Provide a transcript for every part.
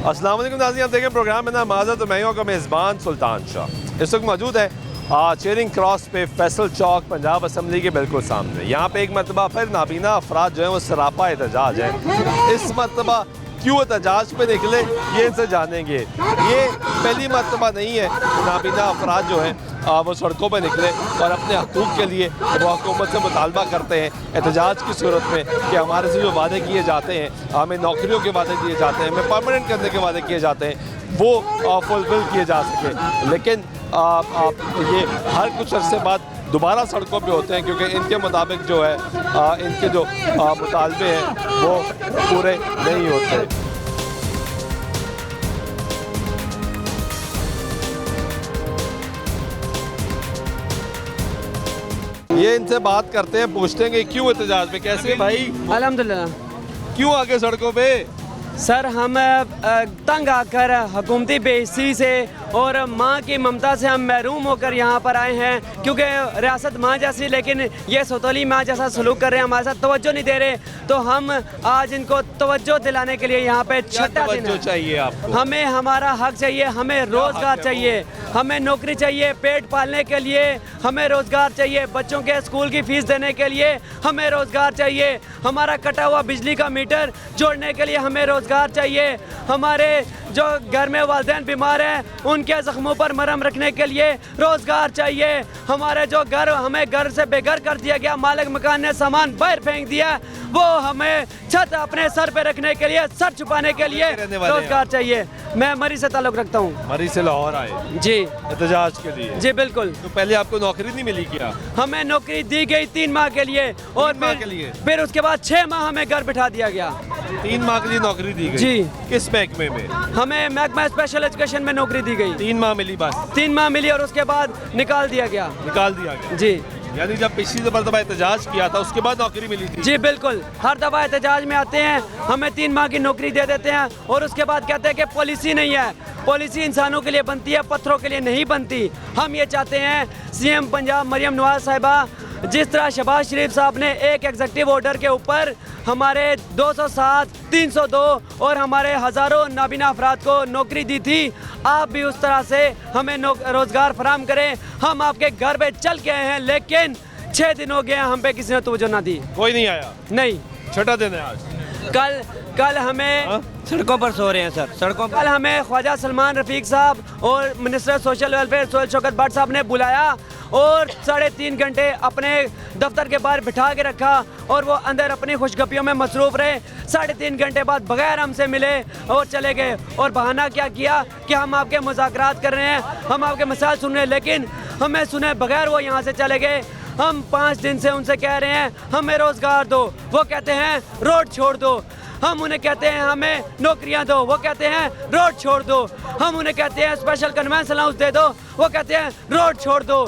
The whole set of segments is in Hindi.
अस्सलाम वालेकुम नाज़रीन, आप देखें प्रोग्राम में ना माज़ा तो मैं का मेज़बान सुल्तान शाह इस वक्त मौजूद है चेयरिंग क्रॉस पे फैसल चौक पंजाब असम्बली के बिल्कुल सामने। यहाँ पे एक मरतबा फिर नाबीना अफराद जो है वो सरापा एहतजाज है। इस मरतबा क्यों एहतजाज पे निकले ये इनसे जानेंगे। ये पहली मरतबा नहीं है नाबीना अफराद जो हैं वो सड़कों पर निकले और अपने हकूक़ के लिए वो हुकूमत से मुतालबा करते हैं एहतजाज की सूरत में कि हमारे से जो वादे किए जाते हैं, हमें नौकरियों के वादे किए जाते हैं, हमें परमानेंट करने के वादे किए जाते हैं, वो फुलफिल किए जा सके। लेकिन ये हर कुछ अरसे बाद दोबारा सड़कों पे होते हैं क्योंकि इनके मुताबिक जो है इनके जो मुतालबे हैं वो पूरे नहीं होते। ये इनसे बात करते हैं, पूछते हैं कि क्यों एहतजाज पे। कैसे भाई? अल्हम्दुलिल्लाह। क्यों आगे सड़कों पे? सर हम तंग आकर हुकूमती बेइज्जती से और माँ की ममता से हम महरूम होकर यहाँ पर आए हैं क्योंकि रियासत माँ जैसी लेकिन ये सौतोली माँ जैसा सलूक कर रहे हैं, हमारे साथ तवज्जो नहीं दे रहे। तो हम आज इनको तवज्जो दिलाने के लिए यहाँ पे छठा दिन है। चाहिए आपको? हमें हमारा हक चाहिए, हमें रोज़गार चाहिए, हमें नौकरी चाहिए, पेट पालने के लिए हमें रोज़गार चाहिए, बच्चों के स्कूल की फ़ीस देने के लिए हमें रोज़गार चाहिए, हमारा कटा हुआ बिजली का मीटर जोड़ने के लिए हमें रोज़गार चाहिए, हमारे जो घर में वालिदैन बीमार हैं उनके ज़ख्मों पर मरहम रखने के लिए रोज़गार चाहिए, हमारे जो घर हमें घर से बेघर कर दिया गया, मालिक मकान ने सामान बाहर फेंक दिया, वो हमें छत अपने सर पे रखने के लिए, सर छुपाने के लिए रोज़गार चाहिए। मैं मरी से ताल्लुक़ रखता हूँ। मरी से लाहौर आए जी एहतजाज के लिए? जी बिल्कुल। तो पहले आपको नौकरी नहीं मिली क्या? हमें नौकरी दी गई 3 माह के लिए और फिर उसके बाद 6 माह हमें घर बिठा दिया गया। 3 माह के लिए नौकरी दी गई? जी। किस महकमे में? हमें महकमा स्पेशल एजुकेशन में नौकरी दी गई। 3 माह मिली बस? 3 माह मिली और उसके बाद निकाल दिया गया। निकाल दिया गया? जी। यानी जब पिछली दफा एहतजाज किया था उसके बाद नौकरी मिली थी? जी बिल्कुल। हर दफ़ा एहतजाज में आते हैं, हमें 3 माह की नौकरी दे देते हैं और उसके बाद कहते हैं कि पॉलिसी नहीं है। पॉलिसी इंसानों के लिए बनती है, पत्थरों के लिए नहीं बनती। हम ये चाहते हैं CM पंजाब मरियम नवाज साहिबा जिस तरह शहबाज शरीफ साहब ने एक एग्जीक्यूटिव ऑर्डर के ऊपर हमारे 207, 302 और हमारे हज़ारों नाबीना अफराद को नौकरी दी थी, आप भी उस तरह से हमें रोज़गार फराहम करें। हम आपके घर पे चल के आए हैं लेकिन 6 दिन हो गए हम पे किसी ने तवज्जो ना दी। कोई नहीं आया? नहीं। छठा दिन है आज। कल हमें सड़कों पर सो रहे हैं सर, सड़कों पर। कल हमें ख्वाजा सलमान रफ़ीक साहब और minister social welfare Sohail Shaukat Bhatt साहब ने बुलाया और 3.5 घंटे अपने दफ्तर के बाहर बिठा के रखा और वो अंदर अपनी खुशगपियों में मसरूफ़ रहे। 3.5 घंटे बाद बगैर हमसे मिले और चले गए और बहाना क्या किया कि हम आपके मुज़ाकरात कर रहे हैं, हम आपके मसाइल सुन रहे हैं, लेकिन हमें सुने बगैर वो यहाँ से चले गए। हम 5 दिन से उनसे कह रहे हैं हमें रोज़गार दो, वो कहते हैं रोड छोड़ दो। हम उन्हें कहते हैं हमें नौकरियां दो, वो कहते हैं रोड छोड़ दो। हम उन्हें कहते हैं स्पेशल कन्वेंशन हाउस दे दो, वो कहते हैं रोड छोड़ दो।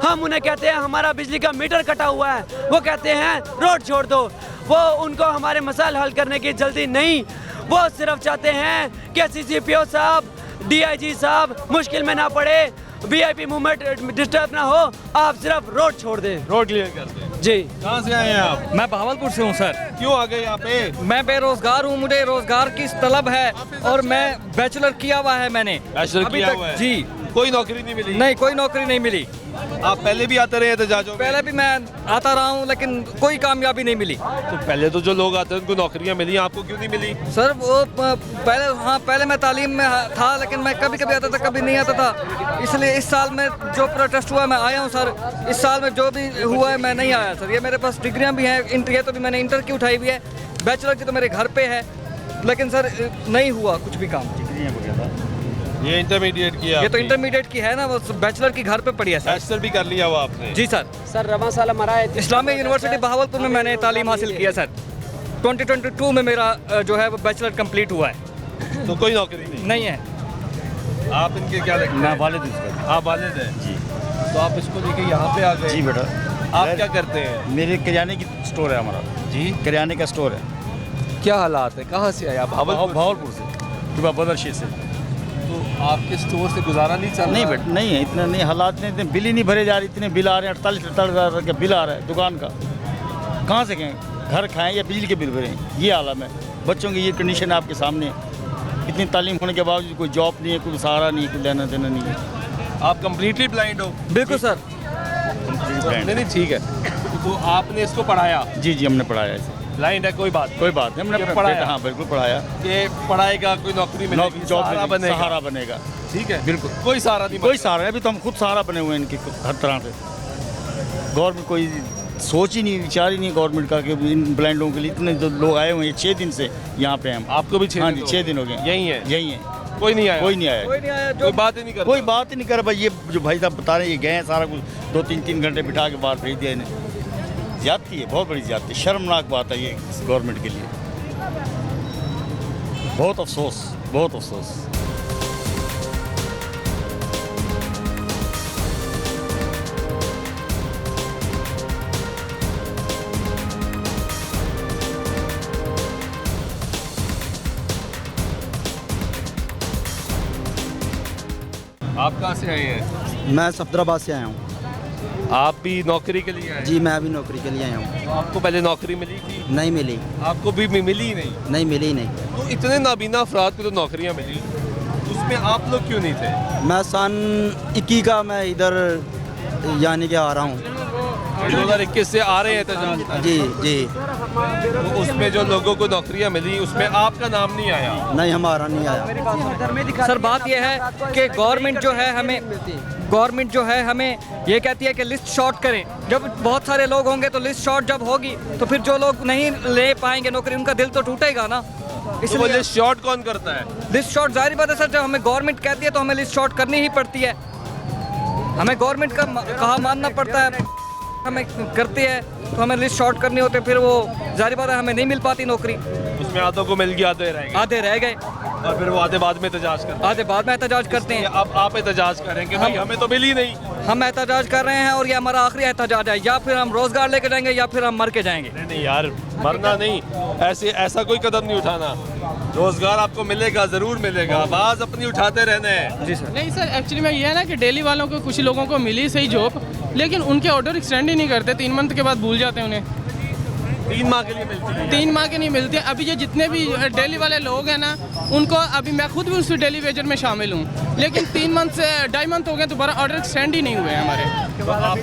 हम उन्हें कहते हैं हमारा बिजली का मीटर कटा हुआ है, वो कहते हैं रोड छोड़ दो। वो उनको हमारे मसाइल हल करने की जल्दी नहीं, वो सिर्फ चाहते हैं कि CCPO साहब, DIG साहब मुश्किल में ना पड़े, VIP मूवमेंट डिस्टर्ब ना हो, आप सिर्फ रोड छोड़ दें, रोड क्लियर कर दें। जी। कहाँ से आए हैं आप? मैं बहावलपुर से हूँ सर। क्यों आ गए यहाँ पे? मैं बेरोजगार हूँ, मुझे रोजगार की तलब है और मैं बैचलर किया हुआ है मैंने। बैचलर किया हुआ है? जी। कोई नौकरी नहीं मिली? नहीं, कोई नौकरी नहीं मिली। आप पहले भी आते रहे एहतजाजों में? पहले भी मैं आता रहा हूँ लेकिन कोई कामयाबी नहीं मिली। तो पहले तो जो लोग आते हैं उनको नौकरियाँ मिली, आपको क्यों नहीं मिली? सर वो पहले मैं तालीम में था लेकिन मैं कभी कभी आता था, कभी नहीं आता था, इसलिए इस साल में जो प्रोटेस्ट हुआ मैं आया हूँ सर। इस साल में जो भी हुआ है मैं नहीं आया सर। ये मेरे पास डिग्रियाँ भी हैं, ये तो भी मैंने इंटर की उठाई हुई है, बैचलर की तो मेरे घर पे है, लेकिन सर नहीं हुआ कुछ भी काम। ये इंटरमीडिएट किया? ये तो इंटरमीडिएट की है ना, वो बैचलर की घर पे पड़ी है सर। बैचलर भी कर लिया हुआ आपने? जी सर। सर रवा साला मरा है इस्लामिक यूनिवर्सिटी बहावलपुर में मैंने तालीम हासिल किया सर। 2022 में मेरा जो है वो बैचलर कंप्लीट हुआ है। तो कोई नौकरी नहीं है। आप इनके क्या लगते हैं? मैं वालिद हूँ। आप वालिद हैं? जी। तो आप इसको लेके यहाँ पे आ गए? जी बेटा। आप क्या करते हैं? मेरे किराने की स्टोर है हमारा। जी। किराने का स्टोर है। क्या हालात है? कहाँ से आए आप? भावलपुर से, बदरशीर से। तो आपके स्टोर से गुजारा नहीं चल रहा? नहीं बेटा, नहीं है, इतना नहीं हालात नहीं, इतने बिल ही नहीं भरे जा रहे, इतने बिल आ रहे हैं, 48-48 हज़ार का बिल आ रहा है दुकान का। कहाँ से कहें? घर खाएं या बिजली के बिल भरें, ये आलम है। बच्चों की ये कंडीशन है आपके सामने। इतनी तालीम होने के बावजूद कोई जॉब नहीं है, कोई सहारा नहीं है, कोई लेना देना नहीं है। आप कंप्लीटली ब्लाइंड हो? बिल्कुल सर। नहीं नहीं ठीक है, तो आपने इसको पढ़ाया? जी जी हमने पढ़ाया इसे। ब्लाइंड है कोई बात कोई बात नहीं, हमने क्या अपना पढ़ाया? बेटा, हाँ बिल्कुल पढ़ाया। कि पढ़ाएगा, कोई नौकरी मिलेगी, जॉब सहारा मिलेगी, बनेगा। सहारा बनेगा। ठीक है, बिल्कुल। कोई सहारा नहीं, कोई सहारा है, अभी तो हम खुद सहारा बने हुए हैं इनके हर तरह से। गवर्नमेंट कोई सोच ही नहीं, विचार ही नहीं गवर्नमेंट का कि इन ब्लाइंड लोगों के लिए इतने जो लोग आए हुए हैं 6 दिन से यहाँ पे हम। आपको भी 6 हाँ दिन जी हो 6 गए? दिन हो गए। यही है? यही है, कोई नहीं आया? कोई नहीं आया, कोई नहीं आया, कोई बात ही नहीं करता? कोई बात ही नहीं कर। भाई ये जो भाई साहब बता रहे हैं, ये गए हैं सारा कुछ 2-3 घंटे बिठा के बाहर भेज दिया इन्हें। ज्यादती है, बहुत बड़ी ज्यादती, शर्मनाक बात है ये गवर्नमेंट के लिए। बहुत अफसोस, बहुत अफसोस। आप कहाँ से आए हैं? मैं सफदराबाद से आया हूँ। आप भी नौकरी के लिए आए? जी मैं अभी नौकरी के लिए आया हूँ। तो आपको पहले नौकरी मिली थी? नहीं मिली। आपको भी मिली ही नहीं? नहीं मिली नहीं। तो इतने नाबीना अफराद को तो नौकरियाँ मिली, उसमें आप लोग क्यों नहीं थे? मैं सन 21 का मैं इधर यानी कि आ रहा हूँ। 2021 से आ रहे हैं एहतजाज? जी जी। तो उसमें जो लोगों को नौकरियाँ मिली उसमें आपका नाम नहीं आया? नहीं हमारा नहीं आया। सर बात यह है कि गवर्नमेंट जो है हमें ये कहती है कि लिस्ट शॉर्ट करें। जब बहुत सारे लोग होंगे तो लिस्ट शॉर्ट जब होगी तो फिर जो लोग नहीं ले पाएंगे नौकरी, उनका दिल तो टूटेगा ना। तो वो इसलिए लिस्ट शॉर्ट कौन करता है? लिस्ट शॉर्ट जाहिर बात है सर, जब हमें गवर्नमेंट कहती है तो हमें लिस्ट शॉर्ट करनी ही पड़ती है। हमें गवर्नमेंट का कहा मानना पड़ता है, हमें करती है तो हमें लिस्ट शॉर्ट करनी होती है, फिर वो जाहिर बात है हमें नहीं मिल पाती नौकरी। उसमें आधों को मिल गया, आधे रह गए, आधे रह गए और फिर वो आधे बाद में एहतजाज करते आधे बाद में एहतजाज करते हैं। हैं। अब आप एहतजाज करें कि भाई हमें तो मिली नहीं। हम एहतजाज कर रहे हैं और ये हमारा आखिरी एहतजाज है, या फिर हम रोजगार लेके जाएंगे या फिर हम मर के जाएंगे। नहीं नहीं यार, मरना नहीं, ऐसा कोई कदम नहीं उठाना। रोजगार आपको मिलेगा, जरूर मिलेगा, आवाज अपनी उठाते रहना है। जी सर। नहीं सर, एक्चुअली में ये है ना कि डेली वालों को कुछ लोगों को मिली सही जॉब, लेकिन उनके ऑर्डर एक्सटेंड ही नहीं करते, 3 मंथ के बाद भूल जाते हैं उन्हें। 3 माह के लिए मिलती है? 3 माह के नहीं मिलती है। अभी ये जितने भी डेली वाले लोग हैं ना, उनको अभी मैं खुद भी उस डेली वेजर में शामिल हूँ, लेकिन 3 मंथ से 2.5 मंथ हो गए, दोबारा ऑर्डर एक्सटेंड ही नहीं हुए हैं हमारे। तो आप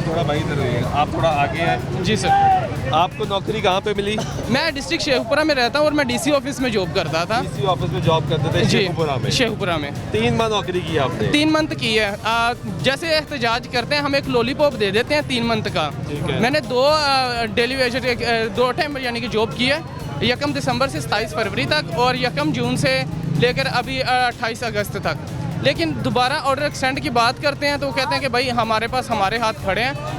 थोड़ा भाई इधर रहिएगा, आप थोड़ा आगे हैं। जी सर। आपको नौकरी कहाँ पे मिली? मैं डिस्ट्रिक्ट शेखपुरा में रहता हूँ और मैं डीसी ऑफिस में जॉब करता था। इसी ऑफिस में जॉब करते थे जी, शेखपुरा में? शेखपुरा में 3 माह नौकरी की आपने? 3 मंथ की है। जैसे एहतजाज करते हैं, हम एक लॉलीपॉप दे देते हैं 3 मंथ का। ठीक है। मैंने 2 डेली वेजर 2 टाइम यानी कि जॉब की है, 1 दिसंबर से 27 फरवरी तक और 1 जून से लेकर अभी 28 अगस्त तक। लेकिन दोबारा ऑर्डर एक्सटेंड की बात करते हैं तो वो कहते हैं कि भाई हमारे पास हमारे हाथ खड़े हैं,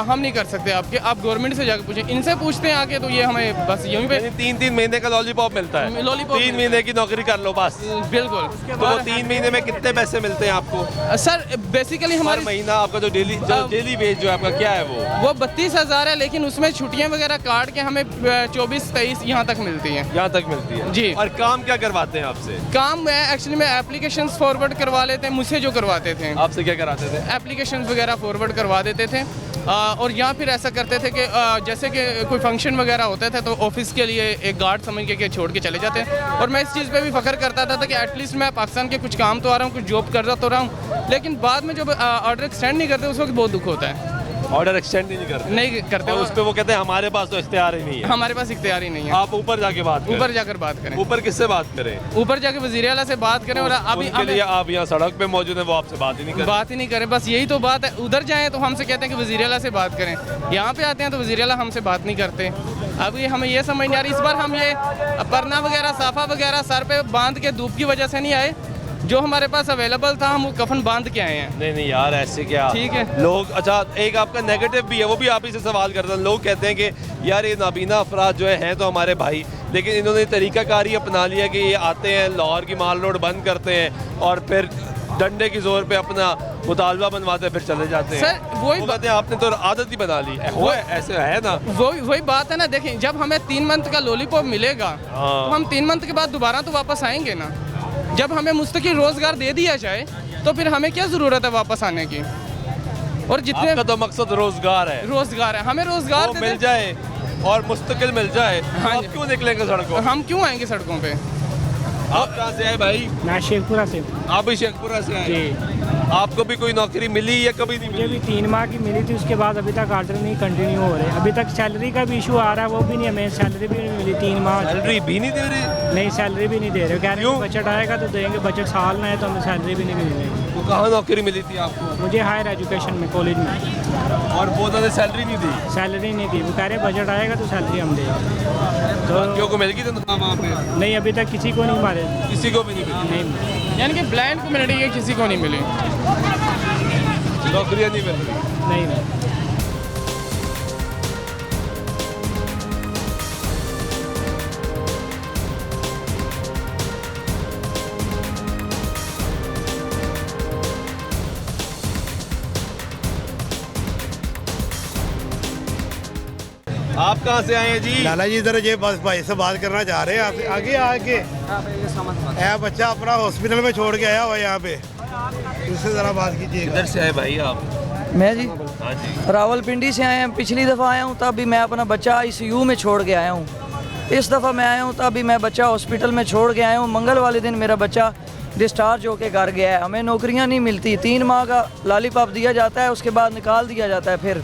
हम नहीं कर सकते आपके, आप गवर्नमेंट से जाकर पूछें। इनसे पूछते हैं आके तो ये हमें बस यहीं पे 3 महीने का लॉलीपॉप मिलता है? लॉलीपॉप 3 महीने की नौकरी कर लो बस। बिल्कुल। तो वो 3 महीने में कितने पैसे मिलते हैं आपको? सर बेसिकली हर हमारी महीना आपका जो डेली वेज जो है आपका क्या है वो? 32,000 है, लेकिन उसमें छुट्टियां वगैरह काट के हमें 24-23 यहाँ तक मिलती हैं। यहाँ तक मिलती है जी। और काम क्या करवाते हैं आपसे? काम मैं एक्चुअली में एप्लीकेशंस फॉरवर्ड करवा लेते हैं, मुझसे जो करवाते थे। आपसे क्या कराते थे? एप्लीकेशंस वगैरह फॉरवर्ड करवा देते थे। और यहाँ फिर ऐसा करते थे कि जैसे कि कोई फंक्शन वगैरह होता था तो ऑफिस के लिए एक गार्ड समझ के छोड़ के चले जाते। और मैं इस चीज़ पे भी फख्र करता था कि एटलीस्ट मैं पाकिस्तान के कुछ काम तो आ रहा हूँ, कुछ जॉब कर तो रहा हूँ, लेकिन बाद में जब ऑर्डर एक्सटेंड नहीं करते उस वक्त बहुत दुख होता है। ऑर्डर एक्सटेंड नहीं करते? नहीं करते। उस पे वो कहते हैं हमारे पास तो इख्तियार ही नहीं है। हमारे पास इख्तियार ही नहीं है। आप ऊपर जाके बात करें। ऊपर जाकर बात करें। ऊपर किससे बात करें? ऊपर जाके वज़ीर आला से बात करें। और अभी उनके लिए आप यहाँ सड़क पे मौजूद हैं, वो आपसे बात ही नहीं करें? बात ही नहीं करें, बस यही तो बात है। उधर जाएं तो हमसे कहते हैं कि वज़ीर आला से बात करें, यहाँ पे आते हैं तो वज़ीर आला हमसे बात नहीं करते। अब ये हमें ये समझ नहीं आ रही, इस बार हम ये परना वगैरह साफा वगैरह सर पे बांध के धूप की वजह से नहीं आए, जो हमारे पास अवेलेबल था हम वो कफन बांध के आए हैं। नहीं नहीं यार ऐसे क्या? ठीक है। लोग अच्छा एक आपका नेगेटिव भी है, वो भी आप ही से सवाल करते हैं। लोग कहते हैं कि यार ये नाबीना अफराद जो हैं तो हमारे भाई, लेकिन इन्होंने तरीकाकारी अपना लिया कि ये आते हैं लाहौर की माल रोड बंद करते हैं और फिर डंडे की जोर पे अपना मुतालबा बनवाते फिर चले जाते हैं। सर वही कहते हैं आपने तो आदत ही बना ली है। ऐसे है ना? वही बात है ना। देखें जब हमें 3 मंथ का लॉलीपॉप मिलेगा तो हम 3 मंथ के बाद दोबारा तो वापस आएंगे ना। जब हमें मुस्तकिल रोजगार दे दिया जाए तो फिर हमें क्या जरूरत है वापस आने की। और जितने आपका तो मकसद रोजगार है? रोजगार है, हमें रोजगार वो मिल जाए और मुस्तकिल मिल जाए। हाँ आप क्यों निकलेंगे सड़कों? हम क्यों आएंगे सड़कों पे? आप कहाँ से आए भाई? मैं शेखपुरा से हूँ। आप भी शेखपुरा से आए? जी। आपको भी कोई नौकरी मिली या कभी नहीं मुझे मिली? भी 3 माह की मिली थी, उसके बाद अभी तक आर्डर नहीं कंटिन्यू हो रहे। अभी तक सैलरी का भी इशू आ रहा है, वो भी नहीं, हमें सैलरी भी नहीं मिली 3 माह। सैलरी भी नहीं दे रहे? नहीं, सैलरी भी नहीं दे रहे। कह रहे क्यों? हैं बजट आएगा तो देंगे, बजट साल में है तो हमें सैलरी भी नहीं मिल रही। तो कहाँ नौकरी मिली थी आपको? मुझे हायर एजुकेशन में, कॉलेज में। और वो उन्होंने सैलरी नहीं दी? सैलरी नहीं दी, वो कह रहे हैं बजट आएगा तो सैलरी हम देंगे। बाकियों को मिल गई तनख्वाह वहाँ पे? नहीं, अभी तक किसी को नहीं मारे। किसी को भी नहीं मिली? नहीं, यानी कि ब्लाइंड कम्युनिटी के किसी को नहीं मिली, नौकरियाँ नहीं मिल रही? नहीं। आप कहाँ से आए हैं जी? लाला जी इधर ये बस भाई से बात करना चाह रहे हैं। आप आगे आके है बच्चा अपना हॉस्पिटल में छोड़ के आया हुआ है यहाँ पे, उससे ज़रा बात कीजिए। किधर से आए भाई आप? मैं जी हाँ जी। रावलपिंडी से आए हैं। पिछली दफ़ा आया हूँ तब भी मैं अपना बच्चा ICU में छोड़ के आया हूँ। इस दफ़ा मैं आया हूँ तब भी मैं बच्चा हॉस्पिटल में छोड़ के आया हूँ। मंगल वाले दिन मेरा बच्चा डिस्चार्ज होके घर गया है। हमें नौकरियाँ नहीं मिलती, 3 माह का लॉलीपॉप दिया जाता है, उसके बाद निकाल दिया जाता है। फिर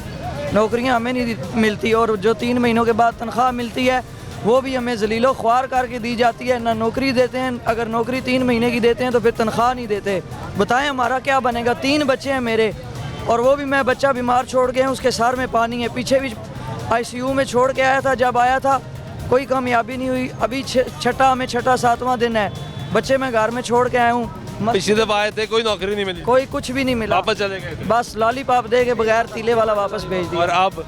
नौकरियाँ हमें नहीं मिलती, और जो 3 महीनों के बाद तनख्वाह मिलती है वो भी हमें जलीलो ख्वार करके दी जाती है। ना नौकरी देते हैं, अगर नौकरी 3 महीने की देते हैं तो फिर तनख्वाह नहीं देते। बताएं हमारा क्या बनेगा? 3 बच्चे हैं मेरे, और वो भी मैं बच्चा बीमार छोड़ के, उसके सर में पानी है। पीछे भी ICU में छोड़ के आया था, जब आया था कोई कामयाबी नहीं हुई। अभी छठा 7वां दिन है, बच्चे मैं घर में छोड़ के आया हूँ। पिछली दफा आए थे, कोई नौकरी नहीं मिली? कोई कुछ भी नहीं मिला, वापस चले गए थे? बस लॉलीपॉप दे के बगैर तीले वाला वापस भेज दिया। और अब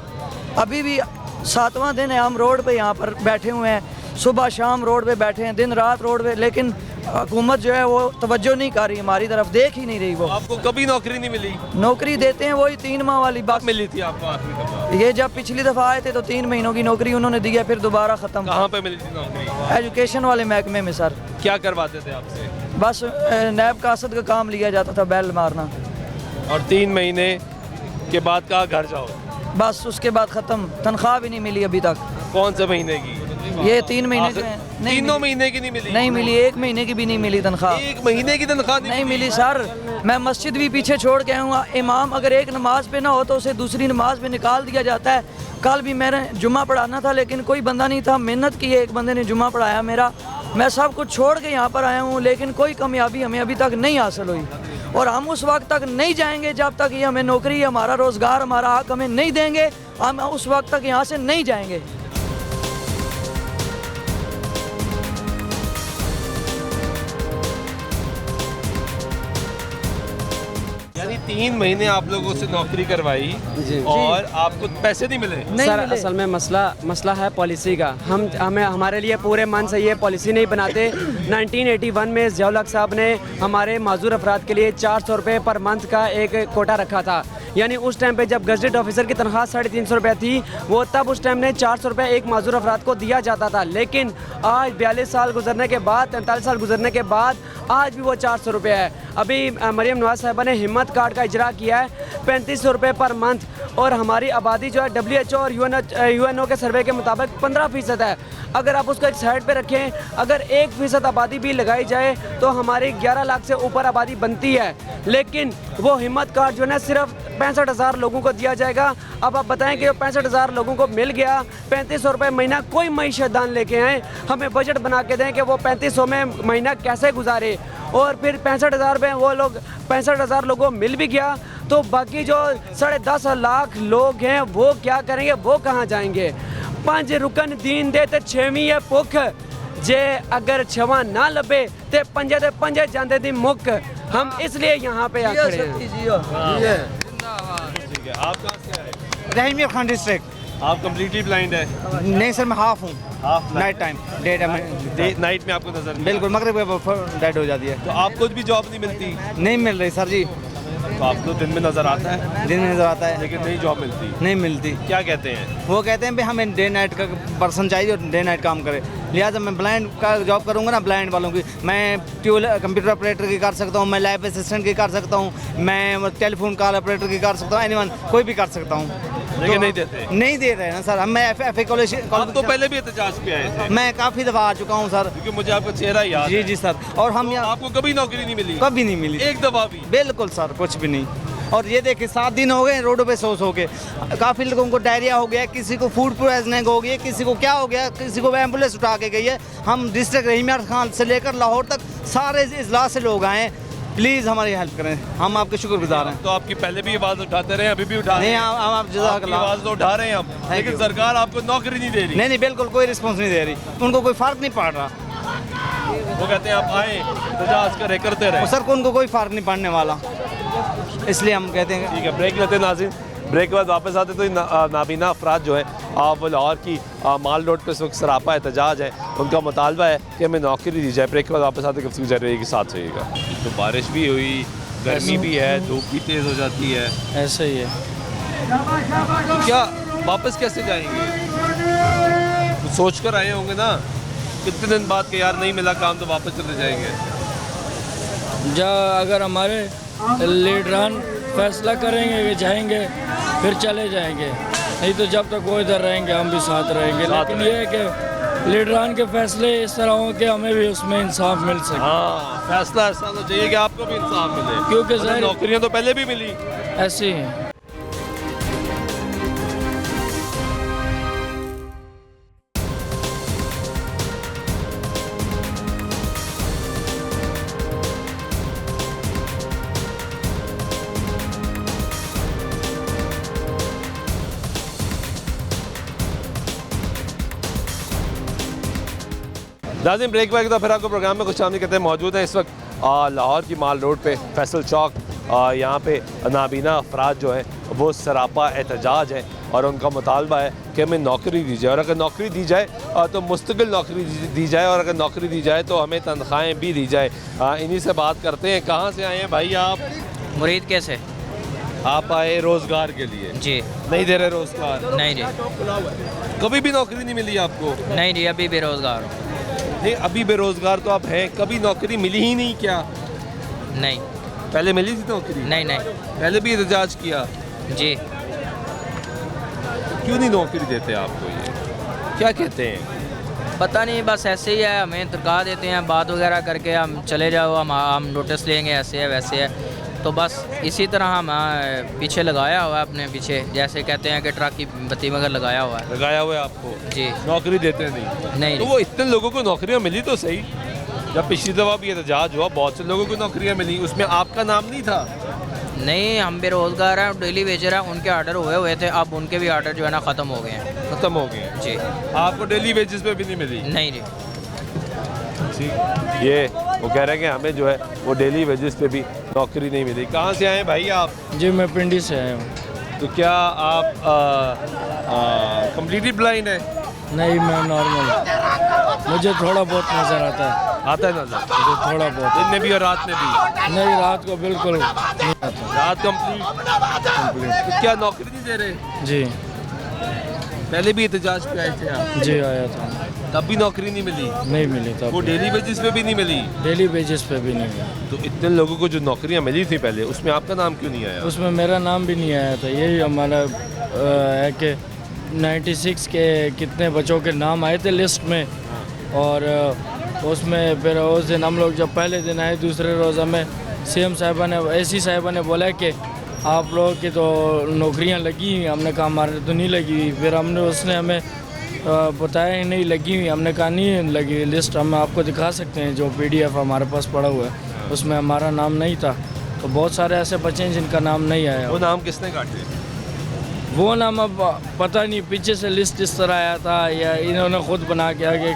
अभी भी 7वां दिन है, हम रोड पे यहाँ पर बैठे हुए हैं, सुबह शाम रोड पे बैठे हैं, दिन रात रोड पे, लेकिन हुकूमत जो है वो तवज्जो नहीं कर रही, हमारी तरफ देख ही नहीं रही। वो आपको कभी नौकरी नहीं मिली? नौकरी देते हैं वही 3 माह वाली बात मिली थी आपको आखिरी दफा? ये जब पिछली दफ़ा आए थे तो 3 महीनों की नौकरी उन्होंने दी है, फिर दोबारा ख़त्म। कहाँ पे मिली थी नौकरी? एजुकेशन वाले महकमे में सर। क्या करवाते थे आपसे? बस नैब कासद का काम लिया जाता था, बैल मारना। और 3 महीने के बाद कहा घर जाओ? बस उसके बाद ख़त्म, तनख्वाह भी नहीं मिली अभी तक। कौन से महीने की? ये 3 महीने जो हैं, नहीं तीनों मिली। महीने की नहीं मिली? नहीं मिली, 1 महीने की भी नहीं मिली तनख्वाह। 1 महीने की तनख्वाह नहीं मिली सर। मैं मस्जिद भी पीछे छोड़ के आया हूँ। इमाम अगर एक नमाज पे ना हो तो उसे दूसरी नमाज पे निकाल दिया जाता है। कल भी मैंने जुम्मा पढ़ाना था, लेकिन कोई बंदा नहीं था, मेहनत की है, एक बंदे ने जुम्मा पढ़ाया मेरा। मैं सब कुछ छोड़ के यहाँ पर आया हूँ, लेकिन कोई कामयाबी हमें अभी तक नहीं हासिल हुई, और हम उस वक्त तक नहीं जाएंगे जब तक ये हमें नौकरी, हमारा रोज़गार, हमारा हक हमें नहीं देंगे। हम उस वक्त तक यहाँ से नहीं जाएंगे। यानी 3 महीने आप लोगों से नौकरी करवाई और आपको पैसे नहीं मिले? सर असल में मसला है पॉलिसी का। हमें हमारे लिए पूरे मन से ये पॉलिसी नहीं बनाते। 1981 में ज़ियाउल हक साहब ने हमारे माजूर अफराद के लिए 400 रुपये पर मंथ का एक कोटा रखा था। यानी उस टाइम पे जब गजटेड ऑफिसर की तनख्वाह 350 रुपये थी, वो तब उस टाइम ने 400 रुपये एक माजूर अफराद को दिया जाता था। लेकिन आज 42 साल गुजरने के बाद, 43 साल गुजरने के बाद आज भी वो 400 रुपये है। अभी मरियम नवाज़ साहिबा ने हिम्मत कार्ड का इजरा किया है 3500 रुपये पर मंथ, और हमारी आबादी जो है WHO और UNO के सर्वे के मुताबिक 15% है। अगर आप उसको एक साइड पे रखें, अगर 1% आबादी भी लगाई जाए तो हमारी 11 लाख से ऊपर आबादी बनती है। लेकिन वो हिम्मत कार्ड जो है ना सिर्फ 65,000 लोगों को दिया जाएगा। अब आप बताएं कि 65,000 लोगों को मिल गया 3500 रुपये महीना, कोई मईशत दान लेके आएँ, हमें बजट बना के दें कि वो 3500 में महीना कैसे गुजारे। और फिर 65,000 रुपये वो लोग 65,000 लोगों को मिल भी गया तो बाकी जो 10.5 लाख लोग हैं वो क्या करेंगे, वो कहाँ जाएंगे? 5 रुकन दीन दे ते 6वीं है भुख, जे अगर 6वां ना लभे ते 5 जांदे दी मुक। हम इसलिए यहाँ पे खड़े हैं। ठीक है, आप कहाँ से आए? रहीम खान डिस्ट्रिक्ट। आप कम्प्लीटली ब्लाइंड है? नहीं सर, मैं हाफ हूँ। Half night time, day time night में आपको नजर नहीं बिल्कुल मगरिब डेड हो जाती है। तो आपको भी जॉब नहीं मिलती? नहीं मिल रही सर जी। तो आपको दिन में नजर आता है? दिन में नजर आता है, लेकिन नहीं जॉब मिलती? नहीं मिलती। क्या कहते हैं? वो कहते हैं भाई हमें डे नाइट का पर्सन चाहिए और डे नाइट काम करे, लिहाजा मैं ब्लाइंड का जॉब करूँगा ना, ब्लाइंड वालों की। मैं कंप्यूटर ऑपरेटर की कर सकता हूँ, मैं लैब असिस्टेंट की कर सकता हूँ, मैं टेलीफोन कॉल ऑपरेटर की कर सकता हूँ, एनीवन कोई भी कर सकता हूँ। लेकिन नहीं देते। नहीं दे रहे हैं ना सर। हम मैं एफ कॉलेज आप तो पहले भी एहतजाज पे आए थे, मैं काफ़ी दफ़ा आ चुका हूँ सर। क्योंकि मुझे आपका चेहरा याद जी है। जी सर। और हम तो यहाँ आपको कभी नौकरी नहीं मिली? कभी नहीं मिली, एक दफा भी? बिल्कुल सर, कुछ भी नहीं। और ये देखिए 7 दिन हो गए रोडों पे सो के, काफ़ी लोगों को डायरिया हो गया, किसी को फूड पॉइजनिंग हो गई, किसी को क्या हो गया, किसी को एम्बुलेंस उठा के गई है। हम डिस्ट्रिक्ट रहीम यार खान से लेकर लाहौर तक सारे इजला से लोग आए हैं, प्लीज़ हमारी हेल्प करें, हम आपके शुक्रगुजार हैं। तो आपकी पहले भी आवाज़ उठाते रहे, अभी भी उठा रहे नहीं हैं। हम आप आपकी जज़ाकल्लाह। आवाज़ तो उठा रहे हैं हम, लेकिन you. सरकार आपको नौकरी नहीं दे रही। नहीं बिल्कुल कोई रिस्पॉन्स नहीं दे रही, उनको कोई फ़र्क नहीं पड़ रहा। वो कहते हैं आप आए एहतजाज करे, करते रहे। और सर को उनको कोई फ़र्क नहीं पड़ने वाला, इसलिए हम कहते हैं। ठीक है, ब्रेक लेते हैं नाज़रीन। ब्रेक के बाद वापस आते तो नाबीना अफराद जो है वो लाहौर की माल रोड पर इस वक्त सरापा एहतजाज है। उनका मुतालबा है कि हमें नौकरी दी जाए। ब्रेक के बाद वापस आते गुफ्तगू जारी रहेगी, साथ रहिएगा। तो बारिश भी हुई, गर्मी भी है, धूप भी तेज़ हो जाती है, ऐसे ही है। तो क्या वापस कैसे जाएंगे? कुछ सोच कर आए होंगे ना, कितने दिन बाद के यार नहीं मिला काम तो वापस चले जाएंगे। अगर हमारे लीडरान फैसला करेंगे कि जाएंगे, फिर चले जाएंगे, नहीं तो जब तक वो इधर रहेंगे हम भी साथ रहेंगे। लेकिन ये है कि लीडरान के फैसले इस तरह हो कि हमें भी उसमें इंसाफ मिल सके। हाँ, फैसला ऐसा होना चाहिए कि आपको भी इंसाफ मिले, क्योंकि मतलब नौकरियां तो पहले भी मिली। ऐसे ही है। नाज़रीन ब्रेक बैक तो फिर आपको प्रोग्राम में कुछ आमने कहते हैं मौजूद हैं इस वक्त लाहौर की माल रोड पे फैसल चौक। यहाँ पे नाबीना अफराद जो हैं वो सरापा एहतजाज है और उनका मुतालबा है कि हमें नौकरी दी जाए, और अगर नौकरी दी जाए तो मुस्तकिल नौकरी दी जाए, और अगर नौकरी दी जाए तो हमें तनख्वाहें भी दी जाए। इन्हीं से बात करते हैं। कहाँ से आए हैं भाई आप? मुरीद कैसे? आप आए रोज़गार के लिए? जी। नहीं दे रहे रोज़गार? नहीं जी। कभी भी नौकरी नहीं मिली आपको? नहीं जी, अभी बेरोज़गार हूँ। नहीं, अभी बेरोज़गार तो आप हैं, कभी नौकरी मिली ही नहीं क्या? नहीं। पहले मिली थी नौकरी? नहीं नहीं। पहले भी एहतजाज किया? जी। क्यों नहीं नौकरी देते आपको? ये क्या कहते हैं? पता नहीं, बस ऐसे ही है, हमें थका देते हैं बात वगैरह करके, हम चले जाओ, हम नोटिस लेंगे, ऐसे है वैसे है, तो बस इसी तरह हम पीछे लगाया हुआ है अपने पीछे, जैसे कहते हैं कि ट्रक की बत्ती मगर लगाया हुआ है। लगाया हुआ है आपको? जी। नौकरी देते नहीं? नहीं। तो वो इतने लोगों को नौकरियां मिली तो सही, जब पिछली दफ़ा भी एहतजाज हुआ बहुत से लोगों को नौकरियां मिली, उसमें आपका नाम नहीं था? नहीं, हम बेरोज़गार हैं, डेली वेजर हैं, उनके आर्डर हुए थे, अब उनके भी आर्डर जो है ना ख़त्म हो गए हैं। ख़त्म हो गए? जी। आपको डेली वेजेस पे भी नहीं मिली? नहीं जी। ये वो कह रहे हैं कि हमें जो है वो डेली वेजेस पे भी नौकरी नहीं मिली। कहाँ से आए हैं भाई आप? जी मैं पिंडी से आया हूँ। तो क्या आप कम्प्लीटली ब्लाइंड है? नहीं, मैं नॉर्मल, मुझे थोड़ा बहुत नज़र आता है। आता है नजर? मुझे थोड़ा बहुत। दिन में भी और रात में भी? नहीं, रात को बिल्कुल नहीं आता। रात कंप्लीट? तो क्या नौकरी नहीं दे रहे? जी। पहले भी एहतजाज पे आए थे आप? जी आया था, तब भी नौकरी नहीं मिली? नहीं मिली तब। वो डेली वेजेस पे भी नहीं मिली? डेली बेसिस पे भी नहीं मिली। तो इतने लोगों को जो नौकरियां मिली थी पहले, उसमें आपका नाम क्यों नहीं आया? उसमें मेरा नाम भी नहीं आया था। यही हमारा है कि 96 के कितने बच्चों के नाम आए थे लिस्ट में, और उसमें फिर उस दिन हम लोग जब पहले दिन आए, दूसरे रोज़ हमें CM साहिबा ने, AC साहिबा ने बोला कि आप लोगों की तो नौकरियां लगी हुई। हमने कहा हमारे तो नहीं लगी हुई। फिर हमने उसने हमें बताया ही नहीं लगी हुई। हमने कहा नहीं लगी हुई, लिस्ट हम आपको दिखा सकते हैं, जो PDF हमारे पास पड़ा हुआ है, उसमें हमारा नाम नहीं था। तो बहुत सारे ऐसे बच्चे हैं जिनका नाम नहीं आया। वो नाम किसने काटे? वो नाम अब पता नहीं, पीछे से लिस्ट इस तरह आया था या इन्होंने खुद बना के आगे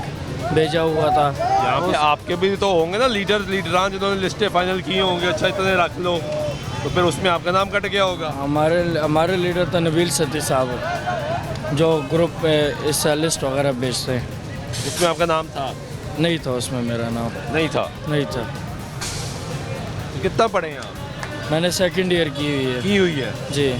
भेजा हुआ था। यहाँ पे आपके भी तो होंगे ना लीडरान जिन्होंने लिस्टें फाइनल की होंगे, अच्छा इतने रख लो, तो फिर उसमें आपका नाम कट गया होगा। हमारे लीडर तो नबील सती साहब, जो ग्रुप पे इस लिस्ट वगैरह भेजते हैं। उसमें आपका नाम था? नहीं था, उसमें मेरा नाम नहीं था? नहीं था। तो कितना पढ़े हैं आप? मैंने 2nd ईयर की हुई है। जी।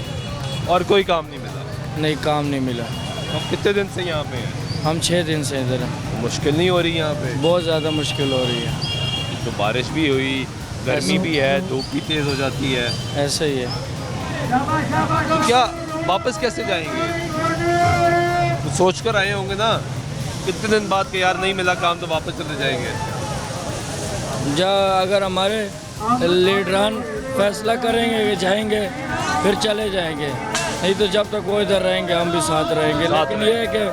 और कोई काम नहीं मिला? नहीं, काम नहीं मिला। तो कितने दिन से यहाँ पे हैं? हम 6 दिन से इधर हैं। मुश्किल नहीं हो रही यहाँ पे? बहुत ज़्यादा मुश्किल हो रही है। तो बारिश भी हुई, गर्मी भी है, धूप भी तेज़ हो जाती है, ऐसे ही है। तो क्या वापस कैसे जाएंगे? तो सोच कर आए होंगे ना कितने दिन बाद कि यार नहीं मिला काम तो वापस चले जाएंगे। अगर हमारे लीडरान फैसला करेंगे कि जाएंगे फिर चले जाएंगे, नहीं तो जब तक वो इधर रहेंगे हम भी साथ रहेंगे। लेकिन ये है कि